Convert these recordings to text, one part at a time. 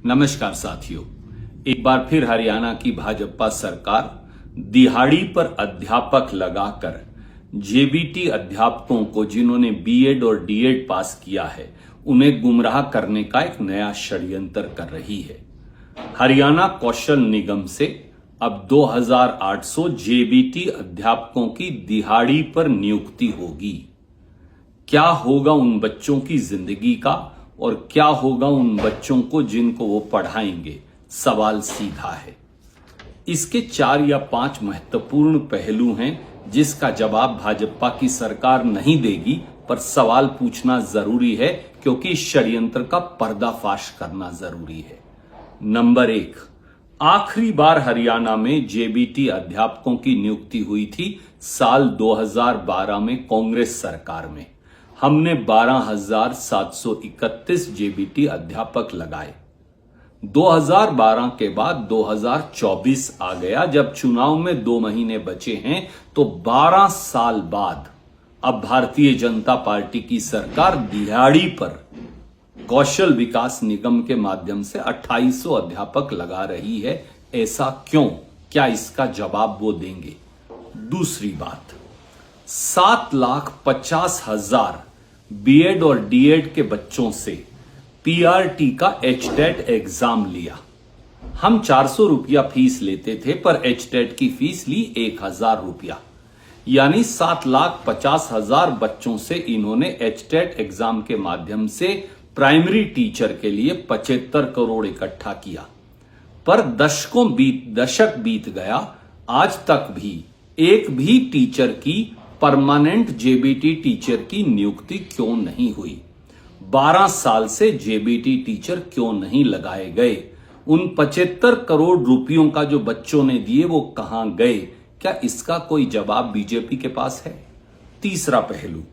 नमस्कार साथियों, एक बार फिर हरियाणा की भाजपा सरकार दिहाड़ी पर अध्यापक लगाकर जेबीटी अध्यापकों को, जिन्होंने बीएड और डीएड पास किया है, उन्हें गुमराह करने का एक नया षड्यंत्र कर रही है। हरियाणा कौशल निगम से अब 2800 जेबीटी अध्यापकों की दिहाड़ी पर नियुक्ति होगी। क्या होगा उन बच्चों की जिंदगी का और क्या होगा उन बच्चों को जिनको वो पढ़ाएंगे? सवाल सीधा है। इसके 4 या 5 महत्वपूर्ण पहलू हैं जिसका जवाब भाजपा की सरकार नहीं देगी, पर सवाल पूछना जरूरी है क्योंकि इस षड्यंत्र का पर्दाफाश करना जरूरी है। नंबर 1, आखिरी बार हरियाणा में जेबीटी अध्यापकों की नियुक्ति हुई थी साल 2012 में कांग्रेस सरकार में। हमने 12,731 जेबीटी अध्यापक लगाए। 2012 के बाद 2024 आ गया। जब चुनाव में 2 महीने बचे हैं तो 12 साल बाद अब भारतीय जनता पार्टी की सरकार दिहाड़ी पर कौशल विकास निगम के माध्यम से 2800 अध्यापक लगा रही है। ऐसा क्यों? क्या इसका जवाब वो देंगे? दूसरी बात, 7,50,000 बीएड और डीएड के बच्चों से पीआरटी का एचटेट एग्जाम लिया। हम 400 रुपया फीस लेते थे, पर एचटेट की फीस ली 1,000 रुपया, यानी 7,50,000 बच्चों से इन्होंने एचटेट एग्जाम के माध्यम से प्राइमरी टीचर के लिए 75 करोड़ इकट्ठा किया। पर दशक बीत गया, आज तक भी एक भी टीचर की, परमानेंट जेबीटी टीचर की नियुक्ति क्यों नहीं हुई? 12 साल से जेबीटी टीचर क्यों नहीं लगाए गए? उन 75 करोड़ रुपयों का जो बच्चों ने दिए वो कहां गए? क्या इसका कोई जवाब बीजेपी के पास है? तीसरा पहलू,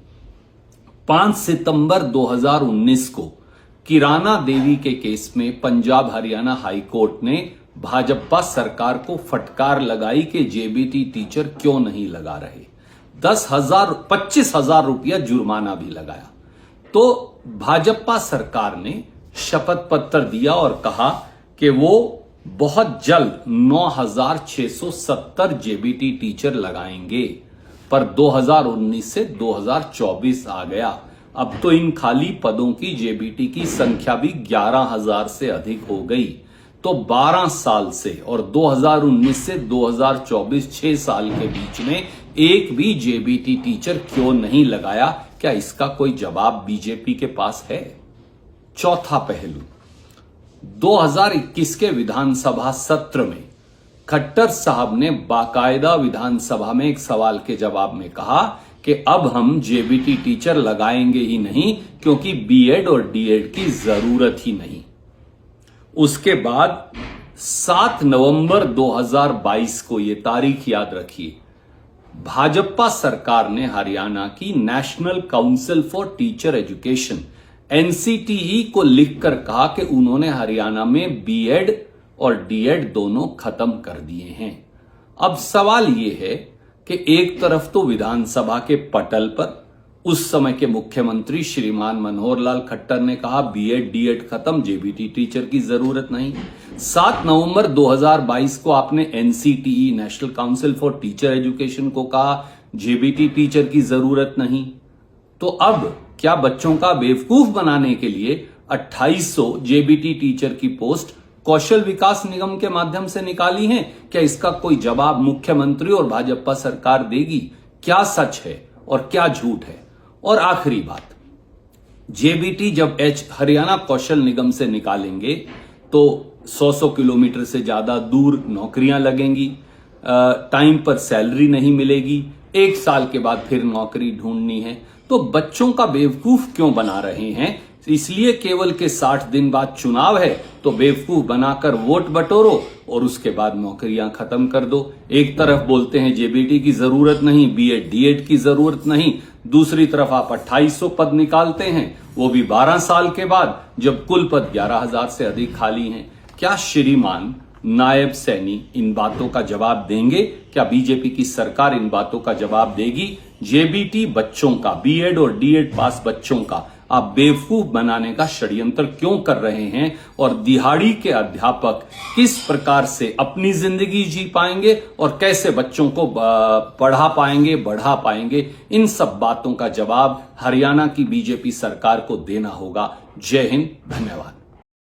5 सितंबर 2019 को किराना देवी के केस में पंजाब हरियाणा हाईकोर्ट ने भाजपा सरकार को फटकार लगाई कि जेबीटी टीचर क्यों नहीं लगा रहे। 25,000 रुपया जुर्माना भी लगाया। तो भाजपा सरकार ने शपथ पत्र दिया और कहा कि वो बहुत जल्द 9,670 जेबीटी टीचर लगाएंगे। पर 2019 से 2024 आ गया। अब तो इन खाली पदों की जेबीटी की संख्या भी 11,000 से अधिक हो गई। तो 12 साल से और 2019 से 2024 6 साल के बीच में एक भी जेबीटी टीचर क्यों नहीं लगाया? क्या इसका कोई जवाब बीजेपी के पास है? चौथा पहलू, 2021 के विधानसभा सत्र में खट्टर साहब ने बाकायदा विधानसभा में एक सवाल के जवाब में कहा कि अब हम जेबीटी टीचर लगाएंगे ही नहीं क्योंकि बीएड और डीएड की जरूरत ही नहीं। उसके बाद 7 नवंबर 2022 को, यह तारीख याद रखिए, भाजपा सरकार ने हरियाणा की national council for teacher education NCTE को लिखकर कहा कि उन्होंने हरियाणा में बीएड और डीएड दोनों खत्म कर दिए हैं। अब सवाल यह है कि एक तरफ तो विधानसभा के पटल पर उस समय के मुख्यमंत्री श्रीमान मनोहर लाल खट्टर ने कहा बीएड डीएड खत्म, जेबीटी टीचर की जरूरत नहीं। 7 नवंबर 2022 को आपने NCTE national council for teacher education को कहा जेबीटी टीचर की जरूरत नहीं। तो अब क्या बच्चों का बेवकूफ बनाने के लिए 2800 जेबीटी टीचर की पोस्ट कौशल विकास निगम के माध्यम से निकाली हैं? क्या इसका कोई जवाब मुख्यमंत्री और भाजपा सरकार देगी? क्या सच है और क्या झूठ है? और आखिरी बात, जेबीटी जब हरियाणा कौशल निगम से निकालेंगे तो 100 किलोमीटर से ज्यादा दूर नौकरियां लगेंगी, टाइम पर सैलरी नहीं मिलेगी, 1 साल के बाद फिर नौकरी ढूंढनी है। तो बच्चों का बेवकूफ क्यों बना रहे हैं? इसलिए केवल के 60 दिन बाद चुनाव है तो बेवकूफ बनाकर वोट बटोरो और उसके बाद नौकरियां खत्म कर दो। एक तरफ बोलते हैं जेबीटी की जरूरत नहीं, बीएड डीएड की जरूरत नहीं, दूसरी तरफ आप 2800 पद निकालते हैं, वो भी 12 साल के बाद, जब कुल पद 11,000 से अधिक खाली हैं। क्या श्रीमान नायब सैनी इन बातों का जवाब देंगे? क्या बीजेपी की सरकार इन बातों का जवाब देगी? जेबीटी बच्चों का, बीएड और डीएड पास बच्चों का आप बेवकूफ बनाने का षड्यंत्र क्यों कर रहे हैं और दिहाड़ी के अध्यापक किस प्रकार से अपनी जिंदगी जी पाएंगे और कैसे बच्चों को पढ़ा पाएंगे, बढ़ा पाएंगे, इन सब बातों का जवाब हरियाणा की बीजेपी सरकार को देना होगा। जय हिंद, धन्यवाद।